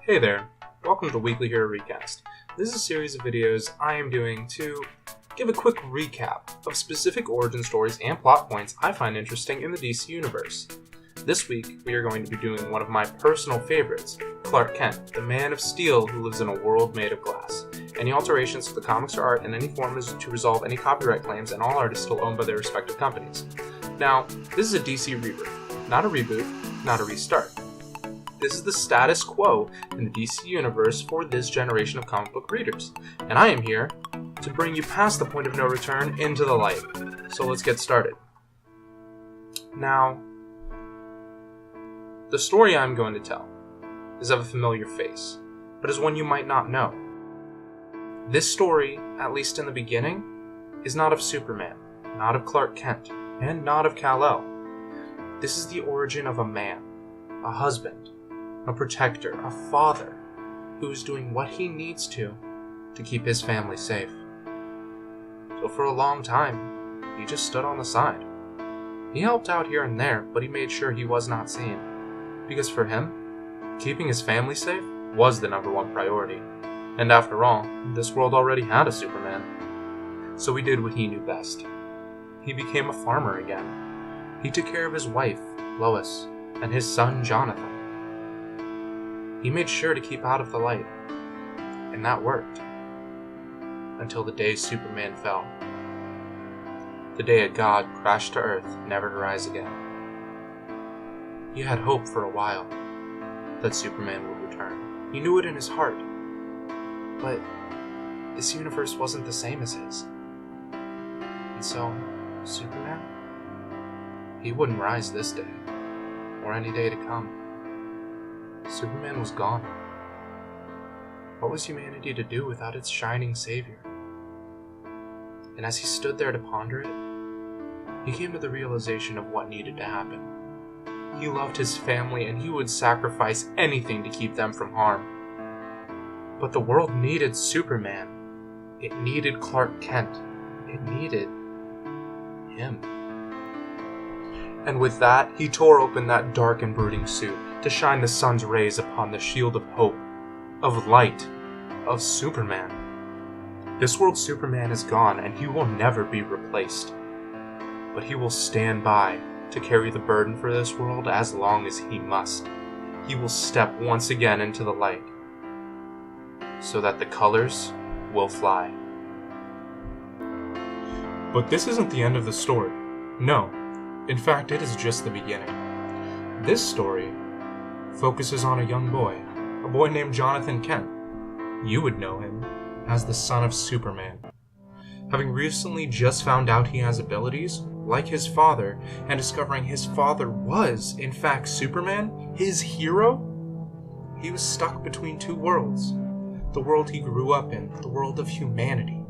Hey there, welcome to Weekly Hero Recast. This is a series of videos I am doing to give a quick recap of specific origin stories and plot points I find interesting in the DC Universe. This week, we are going to be doing one of my personal favorites, Clark Kent, the Man of Steel who lives in a world made of glass. Any alterations to the comics or art in any form is to resolve any copyright claims, and all art is still owned by their respective companies. Now, this is a DC Rebirth, not a reboot, not a restart. This is the status quo in the DC Universe for this generation of comic book readers, and I am here to bring you past the point of no return into the light. So let's get started. Now, the story I'm going to tell is of a familiar face, but is one you might not know. This story, at least in the beginning, is not of Superman, not of Clark Kent, and not of Kal-El. This is the origin of a man, a husband, a protector, a father, who is doing what he needs to keep his family safe. So for a long time, he just stood on the side. He helped out here and there, but he made sure he was not seen. Because for him, keeping his family safe was the number one priority. And after all, this world already had a Superman. So he did what he knew best. He became a farmer again. He took care of his wife, Lois, and his son, Jonathan. He made sure to keep out of the light, and that worked. Until the day Superman fell. The day a god crashed to Earth, never to rise again. He had hope for a while that Superman would return. He knew it in his heart. But this universe wasn't the same as his. And so, Superman? He wouldn't rise this day, or any day to come. Superman was gone. What was humanity to do without its shining savior? And as he stood there to ponder it, he came to the realization of what needed to happen. He loved his family, and he would sacrifice anything to keep them from harm. But the world needed Superman. It needed Clark Kent. It needed him. And with that, he tore open that dark and brooding suit to shine the sun's rays upon the shield of hope, of light, of Superman. This world's Superman is gone, and he will never be replaced. But he will stand by to carry the burden for this world as long as he must. He will step once again into the light, so that the colors will fly. But this isn't the end of the story. No. In fact, it is just the beginning. This story focuses on a young boy, a boy named Jonathan Kent. You would know him as the son of Superman. Having recently just found out he has abilities, like his father, and discovering his father was, in fact, Superman, his hero, he was stuck between two worlds. The world he grew up in, the world of humanity,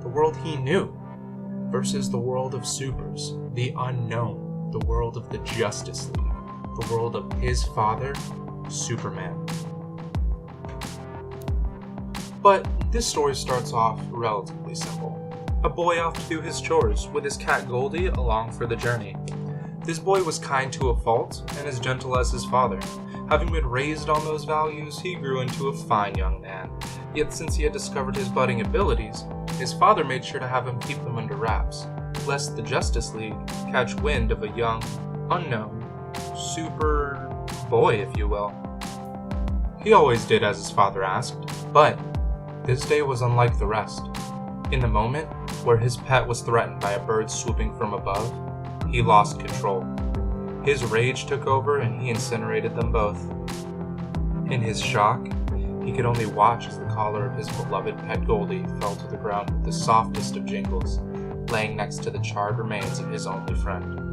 the world he knew, versus the world of supers, the unknown, the world of the Justice League, the world of his father, Superman. But this story starts off relatively simple. A boy off to do his chores, with his cat Goldie along for the journey. This boy was kind to a fault, and as gentle as his father. Having been raised on those values, he grew into a fine young man. Yet since he had discovered his budding abilities, his father made sure to have him keep them under wraps, lest the Justice League catch wind of a young, unknown, super boy, if you will. He always did as his father asked, but this day was unlike the rest. In the moment where his pet was threatened by a bird swooping from above, he lost control. His rage took over and he incinerated them both. In his shock, he could only watch as the collar of his beloved pet Goldie fell to the ground with the softest of jingles, laying next to the charred remains of his only friend.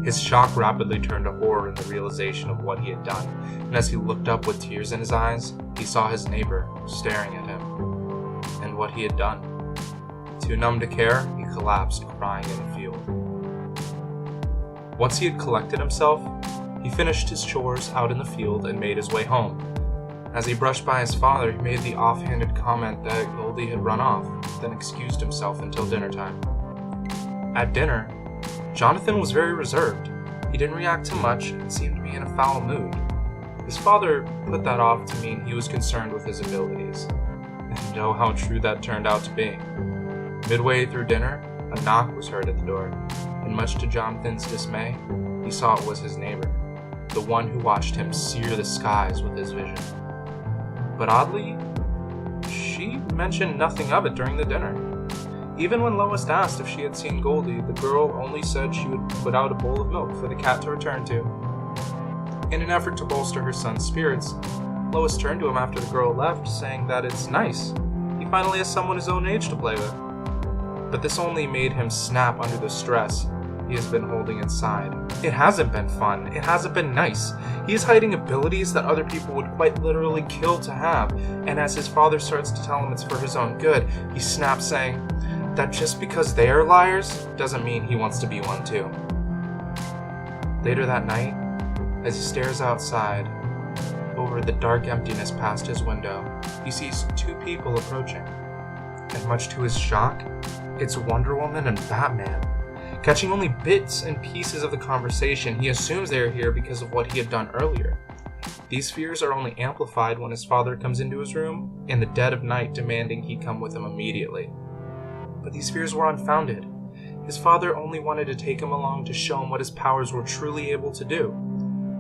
His shock rapidly turned to horror in the realization of what he had done, and as he looked up with tears in his eyes, he saw his neighbor staring at him, and what he had done. Too numb to care, he collapsed, crying in the field. Once he had collected himself, he finished his chores out in the field and made his way home. As he brushed by his father, he made the offhanded comment that Goldie had run off, then excused himself until dinner time. At dinner, Jonathan was very reserved. He didn't react to much and seemed to be in a foul mood. His father put that off to mean he was concerned with his abilities. And oh, how true that turned out to be. Midway through dinner, a knock was heard at the door, and much to Jonathan's dismay, he saw it was his neighbor, the one who watched him sear the skies with his vision. But oddly, she mentioned nothing of it during the dinner. Even when Lois asked if she had seen Goldie, the girl only said she would put out a bowl of milk for the cat to return to. In an effort to bolster her son's spirits, Lois turned to him after the girl left, saying that it's nice. He finally has someone his own age to play with. But this only made him snap under the stress he has been holding inside. It hasn't been fun. It hasn't been nice. He is hiding abilities that other people would quite literally kill to have, and as his father starts to tell him it's for his own good, he snaps, saying that just because they are liars doesn't mean he wants to be one too. Later that night, as he stares outside, over the dark emptiness past his window, he sees two people approaching. And much to his shock, it's Wonder Woman and Batman. Catching only bits and pieces of the conversation, he assumes they are here because of what he had done earlier. These fears are only amplified when his father comes into his room in the dead of night, demanding he come with him immediately. But these fears were unfounded. His father only wanted to take him along to show him what his powers were truly able to do.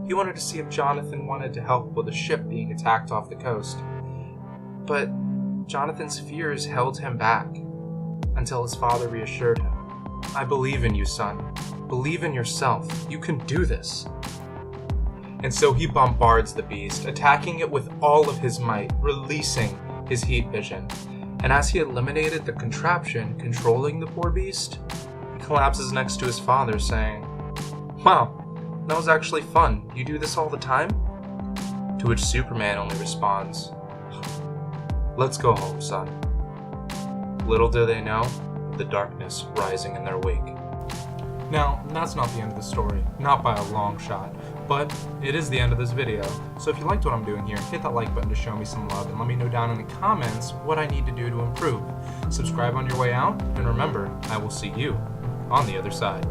He wanted to see if Jonathan wanted to help with a ship being attacked off the coast. But Jonathan's fears held him back, until his father reassured him. I believe in you, son. Believe in yourself. You can do this. And so he bombards the beast, attacking it with all of his might, releasing his heat vision. And as he eliminated the contraption controlling the poor beast, he collapses next to his father, saying, "Wow, that was actually fun. You do this all the time?" To which Superman only responds, "Let's go home, son." Little do they know the darkness rising in their wake. Now, that's not the end of the story, not by a long shot, but it is the end of this video. So if you liked what I'm doing here, hit that like button to show me some love, and let me know down in the comments what I need to do to improve. Subscribe on your way out, and remember, I will see you on the other side.